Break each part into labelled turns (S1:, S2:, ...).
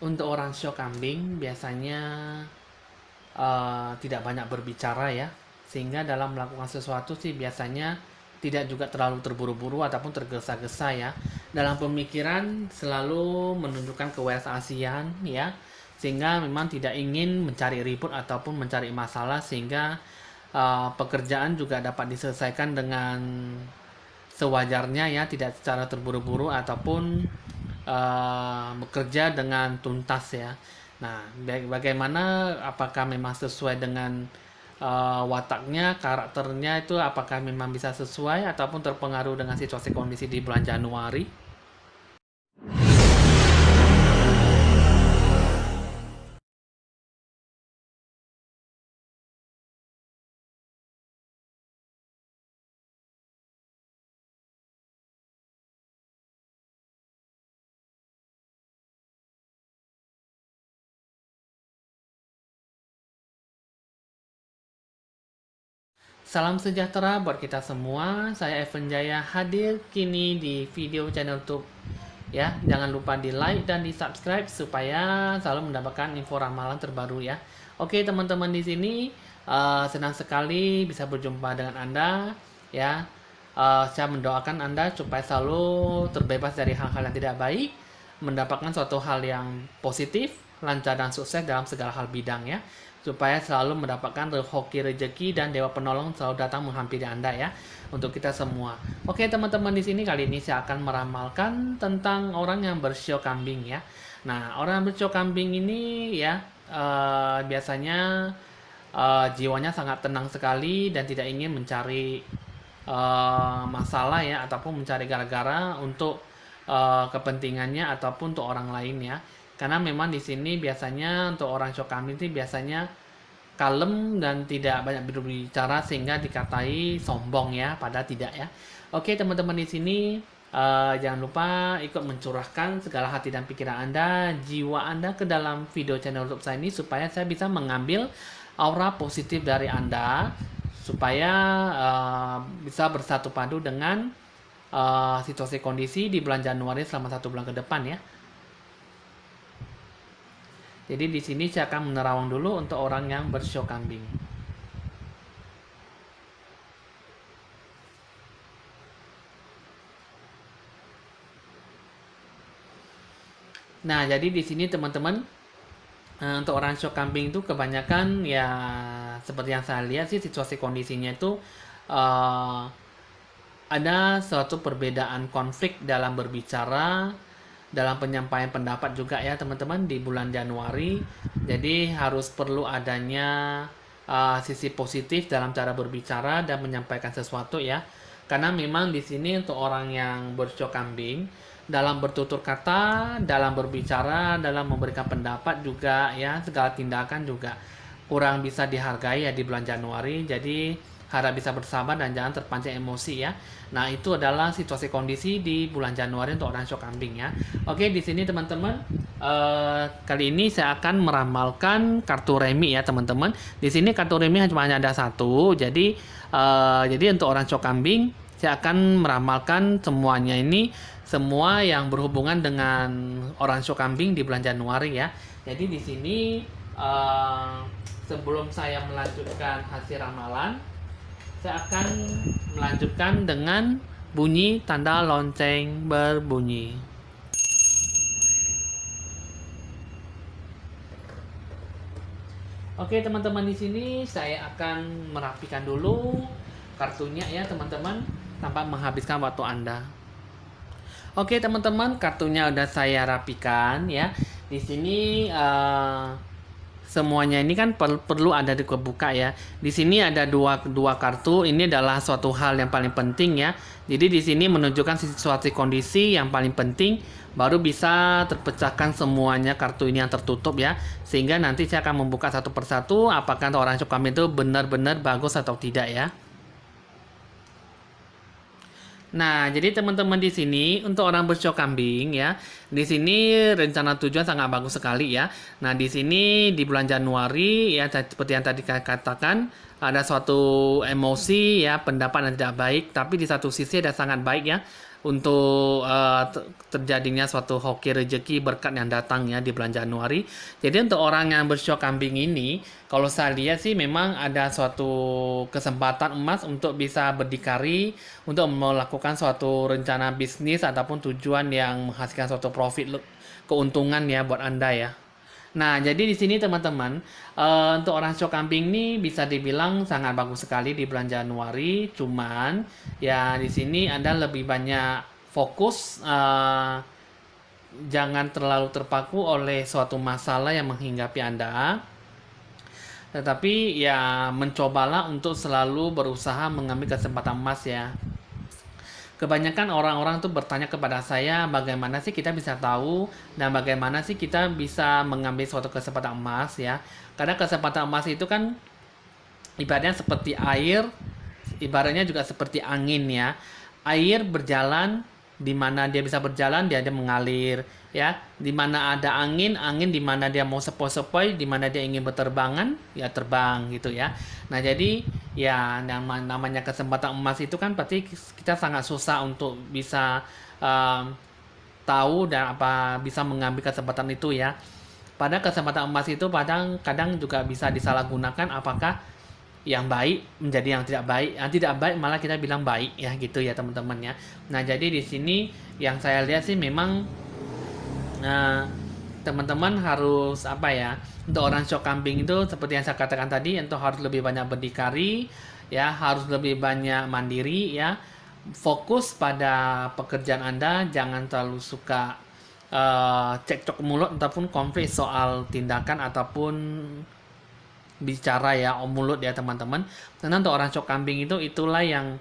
S1: Untuk orang show kambing biasanya tidak banyak berbicara ya, sehingga dalam melakukan sesuatu sih biasanya tidak juga terlalu terburu-buru ataupun tergesa-gesa ya. Dalam pemikiran selalu menunjukkan kewasasian ya, sehingga memang tidak ingin mencari ribut ataupun mencari masalah, sehingga pekerjaan juga dapat diselesaikan dengan sewajarnya ya, tidak secara terburu-buru ataupun bekerja dengan tuntas ya. Nah, bagaimana, apakah memang sesuai dengan wataknya, karakternya itu apakah memang bisa sesuai ataupun terpengaruh dengan situasi kondisi di bulan Januari? Salam sejahtera buat kita semua. Saya Evan Jaya hadir kini di video channel YouTube. Ya, jangan lupa di like dan di subscribe supaya selalu mendapatkan info ramalan terbaru ya. Oke teman-teman, di sini senang sekali bisa berjumpa dengan Anda ya. Saya mendoakan Anda supaya selalu terbebas dari hal-hal yang tidak baik, mendapatkan suatu hal yang positif, lancar dan sukses dalam segala hal bidang ya, supaya selalu mendapatkan hoki rezeki dan dewa penolong selalu datang menghampiri Anda ya, untuk kita semua. Oke teman-teman, di sini kali ini saya akan meramalkan tentang orang yang bersio kambing ya. Nah, orang yang bersio kambing ini ya, biasanya jiwanya sangat tenang sekali dan tidak ingin mencari masalah ya, ataupun mencari gara-gara untuk kepentingannya ataupun untuk orang lain ya. Karena memang di sini biasanya untuk orang show kambing itu biasanya kalem dan tidak banyak berbicara sehingga dikatai sombong ya, padahal tidak ya. Oke teman-teman, di sini jangan lupa ikut mencurahkan segala hati dan pikiran Anda, jiwa Anda ke dalam video channel YouTube saya ini, supaya saya bisa mengambil aura positif dari Anda, supaya bisa bersatu padu dengan situasi kondisi di bulan Januari selama 1 bulan ke depan ya. Jadi di sini saya akan menerawang dulu untuk orang yang bersio kambing. Nah, jadi di sini teman-teman, untuk orang show kambing itu kebanyakan ya seperti yang saya lihat sih, situasi kondisinya itu eh, ada suatu perbedaan konflik dalam berbicara, dalam penyampaian pendapat juga ya teman-teman di bulan Januari. Jadi harus perlu adanya sisi positif dalam cara berbicara dan menyampaikan sesuatu ya. Karena memang di sini untuk orang yang bersio kambing, dalam bertutur kata, dalam berbicara, dalam memberikan pendapat juga ya, segala tindakan juga kurang bisa dihargai ya di bulan Januari. Jadi harap bisa bersabar dan jangan terpancing emosi ya. Nah, itu adalah situasi kondisi di bulan Januari untuk orang show kambing ya. Oke, di sini teman-teman, kali ini saya akan meramalkan kartu remi ya teman-teman. Di sini kartu remi cuma hanya ada satu. Jadi untuk orang show kambing saya akan meramalkan semuanya ini, semua yang berhubungan dengan orang show kambing di bulan Januari ya. Jadi di sini eh, sebelum saya melanjutkan hasil ramalan, saya akan melanjutkan dengan bunyi tanda lonceng berbunyi. Oke teman-teman, di sini saya akan merapikan dulu kartunya ya teman-teman, tanpa menghabiskan waktu Anda. Oke teman-teman, kartunya udah saya rapikan ya. Di sini semuanya ini kan perlu ada di kebuka ya. Di sini ada dua kartu. Ini adalah suatu hal yang paling penting ya. Jadi di sini menunjukkan situasi kondisi yang paling penting, baru bisa terpecahkan semuanya kartu ini yang tertutup ya. Sehingga nanti saya akan membuka satu persatu apakah orang cuk kami itu benar-benar bagus atau tidak ya. Nah, jadi teman-teman, di sini untuk orang bersio kambing ya, di sini rencana tujuan sangat bagus sekali ya. Nah, di sini di bulan Januari ya, seperti yang tadi saya katakan, ada suatu emosi ya, pendapat yang tidak baik, tapi di satu sisi ada sangat baik ya. untuk terjadinya suatu hoki rezeki berkat yang datang ya di bulan Januari. Jadi untuk orang yang bersiok kambing ini, kalau saya lihat sih memang ada suatu kesempatan emas untuk bisa berdikari, untuk melakukan suatu rencana bisnis ataupun tujuan yang menghasilkan suatu profit keuntungan ya buat Anda ya. Nah, jadi di sini teman-teman, untuk orang show kambing ini bisa dibilang sangat bagus sekali di bulan Januari. Cuman ya di sini Anda lebih banyak fokus, jangan terlalu terpaku oleh suatu masalah yang menghinggapi Anda. Tetapi ya mencobalah untuk selalu berusaha mengambil kesempatan emas ya. Kebanyakan orang-orang tuh bertanya kepada saya bagaimana sih kita bisa tahu dan bagaimana sih kita bisa mengambil suatu kesempatan emas ya. Karena kesempatan emas itu kan ibaratnya seperti air, ibaratnya juga seperti angin ya. Air berjalan di mana dia bisa berjalan dia ada mengalir ya. Di mana ada angin, angin di mana dia mau sepoi-sepoi, di mana dia ingin berterbangan ya terbang gitu ya. Nah, jadi ya namanya kesempatan emas itu kan pasti kita sangat susah untuk bisa tahu dan apa bisa mengambil kesempatan itu ya. Pada kesempatan emas itu kadang juga bisa disalahgunakan, apakah yang baik menjadi yang tidak baik, yang tidak baik malah kita bilang baik ya gitu ya teman-teman ya. Nah, jadi di sini yang saya lihat sih memang teman-teman harus apa ya, untuk orang shock kambing itu seperti yang saya katakan tadi, untuk harus lebih banyak berdikari ya, harus lebih banyak mandiri ya, fokus pada pekerjaan Anda, jangan terlalu suka cekcok mulut ataupun konflik soal tindakan ataupun bicara ya, mulut ya teman-teman. Karena untuk orang shock kambing itu itulah yang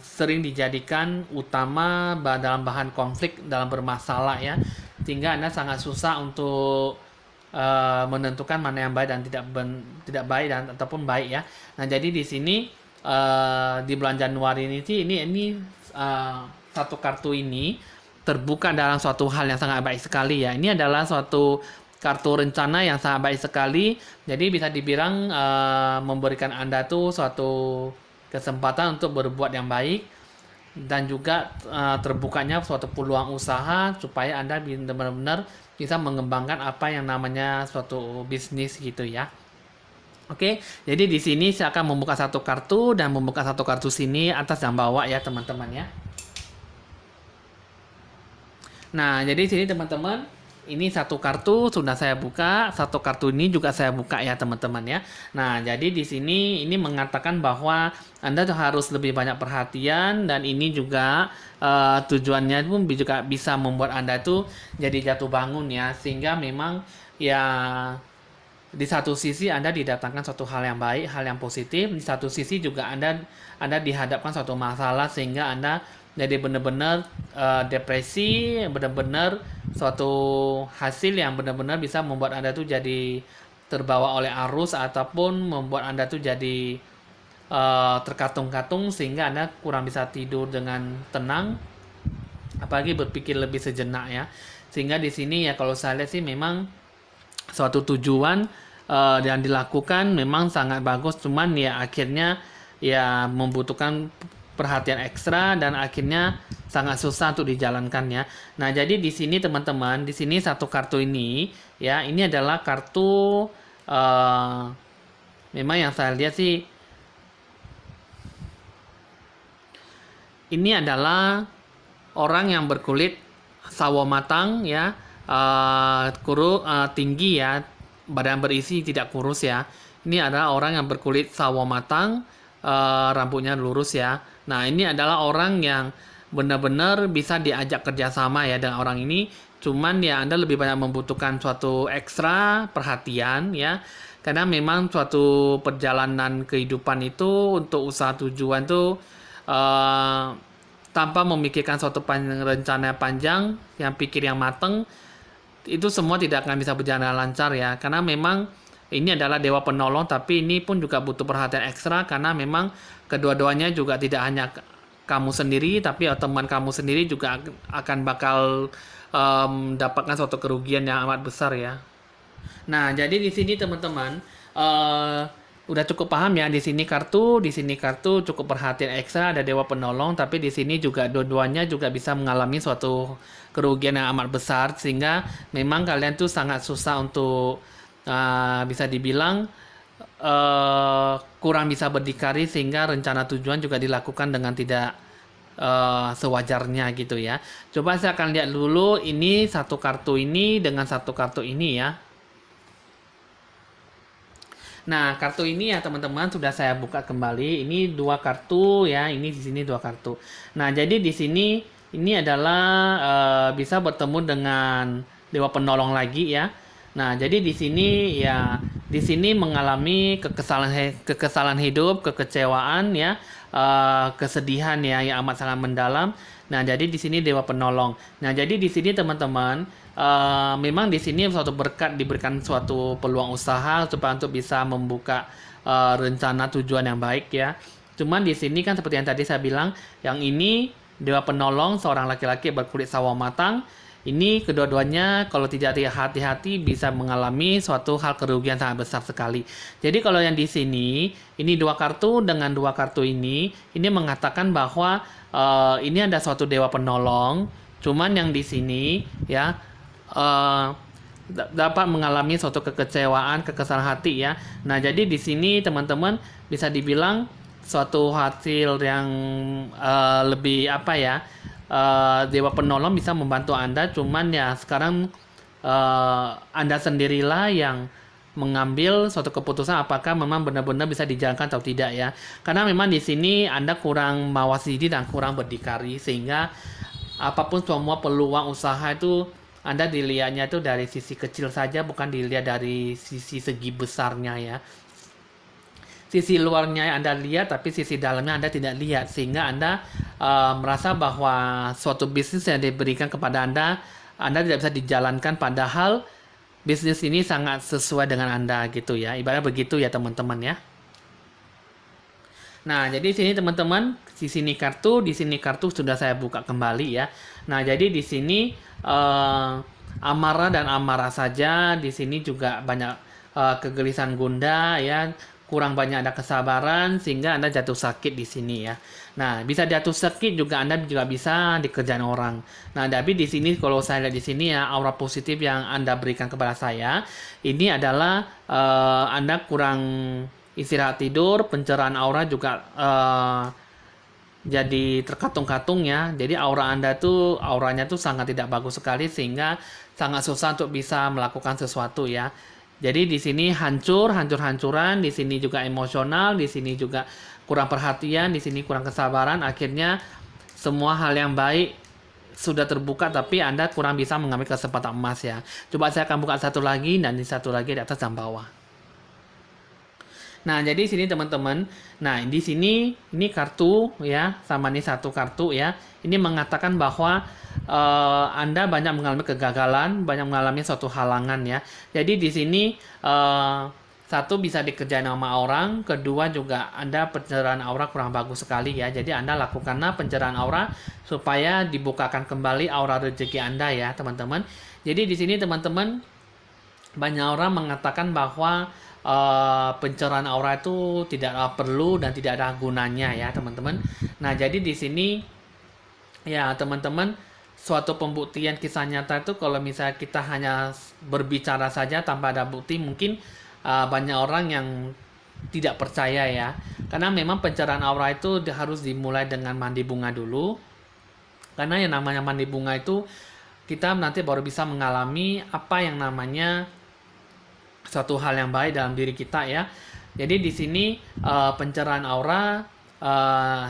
S1: sering dijadikan utama dalam bahan konflik dalam bermasalah ya, sehingga Anda sangat susah untuk menentukan mana yang baik dan tidak baik dan ataupun baik ya. Nah, jadi di sini di bulan Januari ini satu kartu ini terbuka dalam suatu hal yang sangat baik sekali ya. Ini adalah suatu kartu rencana yang sangat baik sekali. Jadi bisa dibilang memberikan Anda tuh suatu kesempatan untuk berbuat yang baik dan juga terbukanya suatu peluang usaha supaya Anda benar-benar bisa mengembangkan apa yang namanya suatu bisnis gitu ya. Oke, jadi di sini saya akan membuka satu kartu dan membuka satu kartu sini atas dan bawah ya teman-teman ya. Nah, jadi sini teman-teman, ini satu kartu sudah saya buka, satu kartu ini juga saya buka ya teman-teman ya. Nah, jadi di sini ini mengatakan bahwa Anda harus lebih banyak perhatian dan ini juga tujuannya pun juga bisa membuat Anda tuh jadi jatuh bangun ya, sehingga memang ya di satu sisi Anda didatangkan suatu hal yang baik, hal yang positif, di satu sisi juga Anda dihadapkan suatu masalah sehingga Anda jadi benar-benar depresi, benar-benar suatu hasil yang benar-benar bisa membuat Anda tuh jadi terbawa oleh arus ataupun membuat Anda tuh jadi terkatung-katung sehingga Anda kurang bisa tidur dengan tenang, apalagi berpikir lebih sejenak ya. Sehingga di sini ya kalau saya lihat sih memang suatu tujuan yang dilakukan memang sangat bagus, cuman ya akhirnya ya membutuhkan perhatian ekstra dan akhirnya sangat susah untuk dijalankan ya. Nah, jadi di sini teman-teman, di sini satu kartu ini ya, ini adalah kartu memang yang saya lihat sih ini adalah orang yang berkulit sawo matang ya, tinggi ya, badan berisi tidak kurus ya. Ini adalah orang yang berkulit sawo matang, rambutnya lurus ya. Nah, ini adalah orang yang benar-benar bisa diajak kerjasama ya dengan orang ini. Cuman ya Anda lebih banyak membutuhkan suatu ekstra perhatian ya. Karena memang suatu perjalanan kehidupan itu untuk usaha tujuan tuh tanpa memikirkan suatu rencana panjang, yang pikir yang mateng, itu semua tidak akan bisa berjalan lancar ya. Karena memang ini adalah dewa penolong, tapi ini pun juga butuh perhatian ekstra karena memang kedua-duanya juga tidak hanya kamu sendiri, tapi teman kamu sendiri juga akan bakal mendapatkan suatu kerugian yang amat besar ya. Nah, jadi di sini teman-teman, Udah cukup paham ya, di sini kartu cukup perhatian ekstra, ada dewa penolong, tapi di sini juga dua-duanya juga bisa mengalami suatu kerugian yang amat besar, sehingga memang kalian tuh sangat susah untuk bisa dibilang kurang bisa berdikari, sehingga rencana tujuan juga dilakukan dengan tidak sewajarnya gitu ya. Coba saya akan lihat dulu ini satu kartu ini dengan satu kartu ini ya. Nah, kartu ini ya teman-teman sudah saya buka kembali. Ini dua kartu ya, ini di sini dua kartu. Nah, jadi di sini ini adalah bisa bertemu dengan dewa penolong lagi ya. Nah, jadi di sini ya, di sini mengalami kekesalan hidup, kekecewaan ya, kesedihan ya yang amat sangat mendalam. Nah, jadi di sini dewa penolong. Nah, jadi di sini teman-teman memang di sini suatu berkat diberikan suatu peluang usaha supaya untuk bisa membuka rencana tujuan yang baik ya. Cuman di sini kan seperti yang tadi saya bilang, yang ini dewa penolong seorang laki-laki berkulit sawo matang. Ini kedua-duanya kalau tidak hati-hati bisa mengalami suatu hal kerugian sangat besar sekali. Jadi kalau yang di sini, ini dua kartu dengan dua kartu ini mengatakan bahwa ini ada suatu dewa penolong. Cuman yang di sini ya uh, dapat mengalami suatu kekecewaan, kekesalan hati ya. Nah, jadi di sini teman-teman bisa dibilang suatu hasil yang lebih apa ya? Dewa penolong bisa membantu Anda, cuman ya sekarang Anda sendirilah yang mengambil suatu keputusan apakah memang benar-benar bisa dijalankan atau tidak ya. Karena memang di sini Anda kurang mawas diri dan kurang berdikari, sehingga apapun semua peluang usaha itu Anda dilihatnya itu dari sisi kecil saja, bukan dilihat dari sisi segi besarnya ya. Sisi luarnya Anda lihat, tapi sisi dalamnya Anda tidak lihat, sehingga Anda merasa bahwa suatu bisnis yang diberikan kepada Anda tidak bisa dijalankan, padahal bisnis ini sangat sesuai dengan Anda gitu ya. Ibarat begitu ya teman-teman ya. Nah, jadi sini teman-teman, di sini kartu sudah saya buka kembali ya. Nah, jadi di sini amarah dan amarah saja, di sini juga banyak kegelisahan Gunda ya, kurang banyak ada kesabaran sehingga Anda jatuh sakit di sini ya. Nah, bisa jatuh sakit juga Anda juga bisa dikerjain orang. Nah, tapi di sini kalau saya lihat di sini ya, aura positif yang Anda berikan kepada saya ini adalah Anda kurang istirahat tidur, pencerahan aura juga jadi terkatung-katung ya. Jadi auranya tuh sangat tidak bagus sekali, sehingga sangat susah untuk bisa melakukan sesuatu ya. Jadi di sini hancur-hancuran, di sini juga emosional, di sini juga kurang perhatian, di sini kurang kesabaran. Akhirnya semua hal yang baik sudah terbuka, tapi Anda kurang bisa mengambil kesempatan emas ya. Coba saya akan buka satu lagi, dan di satu lagi di atas dan bawah. Nah, jadi sini teman-teman. Nah, di sini ini kartu ya, sama ini satu kartu ya. Ini mengatakan bahwa Anda banyak mengalami kegagalan, banyak mengalami suatu halangan ya. Jadi di sini satu bisa dikerjain sama orang, kedua juga Anda pencerahan aura kurang bagus sekali ya. Jadi Anda lakukanlah pencerahan aura supaya dibukakan kembali aura rezeki Anda ya, teman-teman. Jadi di sini teman-teman, banyak orang mengatakan bahwa pencerahan aura itu tidak perlu dan tidak ada gunanya ya teman-teman. Nah, jadi di sini ya teman-teman, suatu pembuktian kisah nyata itu kalau misalnya kita hanya berbicara saja tanpa ada bukti, mungkin banyak orang yang tidak percaya ya. Karena memang pencerahan aura itu harus dimulai dengan mandi bunga dulu. Karena yang namanya mandi bunga itu kita nanti baru bisa mengalami apa yang namanya suatu hal yang baik dalam diri kita ya. Jadi di sini pencerahan aura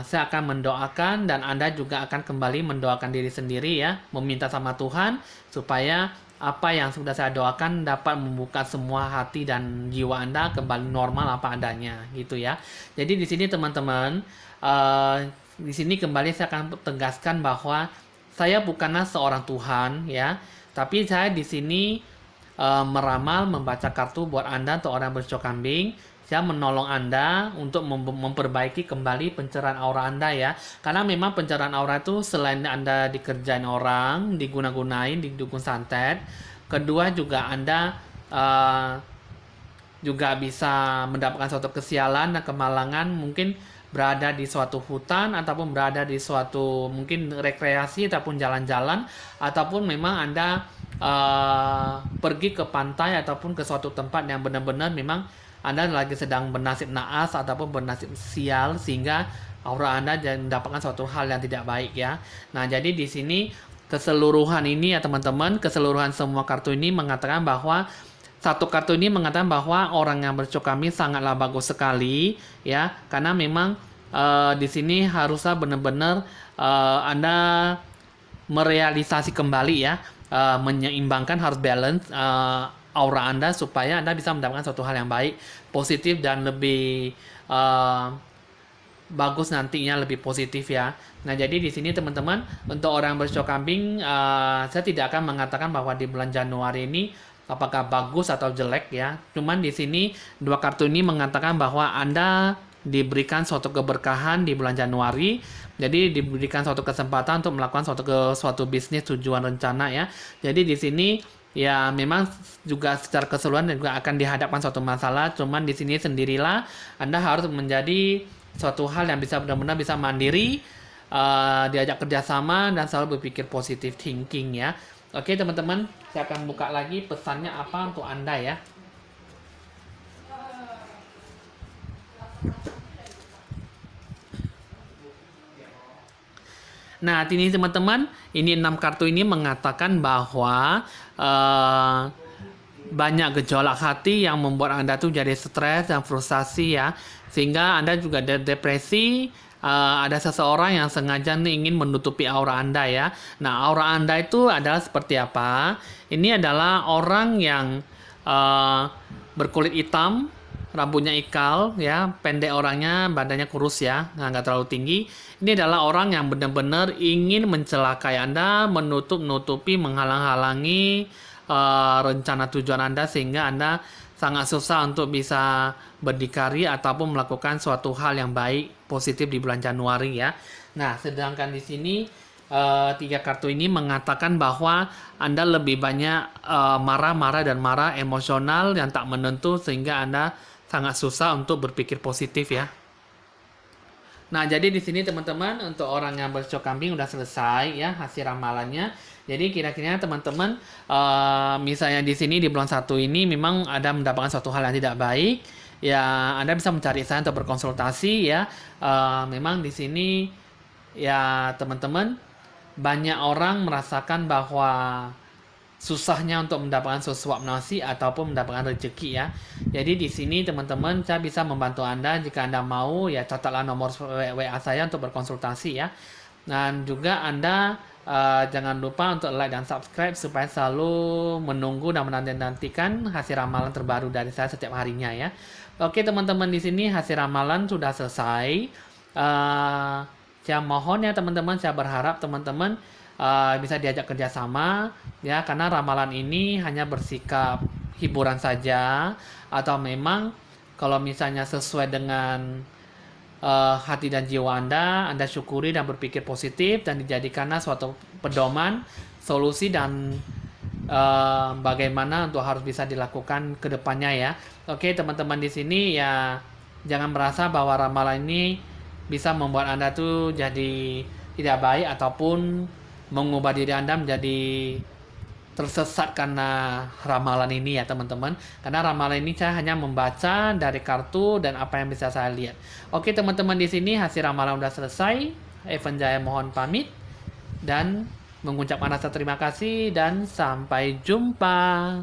S1: saya akan mendoakan, dan Anda juga akan kembali mendoakan diri sendiri ya, meminta sama Tuhan supaya apa yang sudah saya doakan dapat membuka semua hati dan jiwa Anda kembali normal apa adanya gitu ya. Jadi di sini teman-teman, di sini kembali saya akan tegaskan bahwa saya bukanlah seorang Tuhan ya, tapi saya di sini meramal, membaca kartu buat Anda atau orang bercocok kambing. Saya menolong Anda untuk memperbaiki kembali pencerahan aura Anda ya. Karena memang pencerahan aura itu selain Anda dikerjain orang, diguna-gunain, didukung santet, kedua juga Anda juga bisa mendapatkan suatu kesialan dan kemalangan, mungkin berada di suatu hutan ataupun berada di suatu mungkin rekreasi ataupun jalan-jalan, ataupun memang Anda pergi ke pantai ataupun ke suatu tempat yang benar-benar memang Anda lagi sedang bernasib naas ataupun bernasib sial, sehingga aura Anda mendapatkan suatu hal yang tidak baik ya. Nah, jadi di sini keseluruhan ini ya teman-teman, keseluruhan semua kartu ini mengatakan bahwa satu kartu ini mengatakan bahwa orang yang bercocok kami sangatlah bagus sekali ya, karena memang di sini harusnya benar-benar Anda merealisasi kembali ya, menyeimbangkan, harus balance aura Anda supaya Anda bisa mendapatkan suatu hal yang baik, positif dan lebih bagus nantinya, lebih positif ya. Nah, jadi di sini teman-teman, untuk orang bercocok kambing, saya tidak akan mengatakan bahwa di bulan Januari ini apakah bagus atau jelek ya. Cuman di sini dua kartu ini mengatakan bahwa Anda diberikan suatu keberkahan di bulan Januari. Jadi diberikan suatu kesempatan untuk melakukan suatu bisnis tujuan rencana ya. Jadi di sini ya memang juga secara keseluruhan juga akan dihadapkan suatu masalah. Cuman di sini sendirilah Anda harus menjadi suatu hal yang bisa benar-benar bisa mandiri, diajak kerjasama dan selalu berpikir positive thinking ya. Oke teman-teman, saya akan buka lagi pesannya apa untuk Anda ya. Nah, ini teman-teman, ini 6 kartu ini mengatakan bahwa banyak gejolak hati yang membuat Anda tuh jadi stres dan frustasi ya, sehingga Anda juga depresi. Ada seseorang yang sengaja nih ingin menutupi aura Anda ya. Nah, aura Anda itu adalah seperti apa? Ini adalah orang yang berkulit hitam, rambutnya ikal ya, pendek orangnya, badannya kurus ya, nggak terlalu tinggi. Ini adalah orang yang benar-benar ingin mencelakai Anda, menutupi, menghalang-halangi rencana tujuan Anda, sehingga Anda sangat susah untuk bisa berdikari ataupun melakukan suatu hal yang baik, positif di bulan Januari ya. Nah, sedangkan di sini 3 kartu ini mengatakan bahwa Anda lebih banyak marah dan marah, emosional yang tak menentu, sehingga Anda sangat susah untuk berpikir positif ya. Nah, jadi di sini teman-teman, untuk orang yang bercocok kambing udah selesai ya hasil ramalannya. Jadi kira-kira teman-teman, misalnya di sini di bulan 1 ini memang ada mendapatkan suatu hal yang tidak baik, ya Anda bisa mencari saya untuk berkonsultasi ya. Memang di sini ya teman-teman, banyak orang merasakan bahwa susahnya untuk mendapatkan sesuap nasi ataupun mendapatkan rezeki ya. Jadi di sini teman-teman, saya bisa membantu Anda. Jika Anda mau ya catatlah nomor WA saya untuk berkonsultasi ya. Dan juga Anda jangan lupa untuk like dan subscribe supaya selalu menunggu dan menanti-nantikan hasil ramalan terbaru dari saya setiap harinya ya. Oke teman-teman, di sini hasil ramalan sudah selesai. Saya mohon ya teman-teman, saya berharap teman-teman bisa diajak kerjasama ya, karena ramalan ini hanya bersikap hiburan saja, atau memang kalau misalnya sesuai dengan hati dan jiwa Anda syukuri dan berpikir positif dan dijadikanlah suatu pedoman, solusi dan bagaimana untuk harus bisa dilakukan ke depannya ya. Oke teman-teman, di sini ya jangan merasa bahwa ramalan ini bisa membuat Anda tuh jadi tidak baik ataupun mengubah diri Anda menjadi tersesat karena ramalan ini ya teman-teman. Karena ramalan ini saya hanya membaca dari kartu dan apa yang bisa saya lihat. Oke teman-teman, di sini hasil ramalan udah selesai. Evan Jaya mohon pamit dan mengucapkan rasa terima kasih dan sampai jumpa.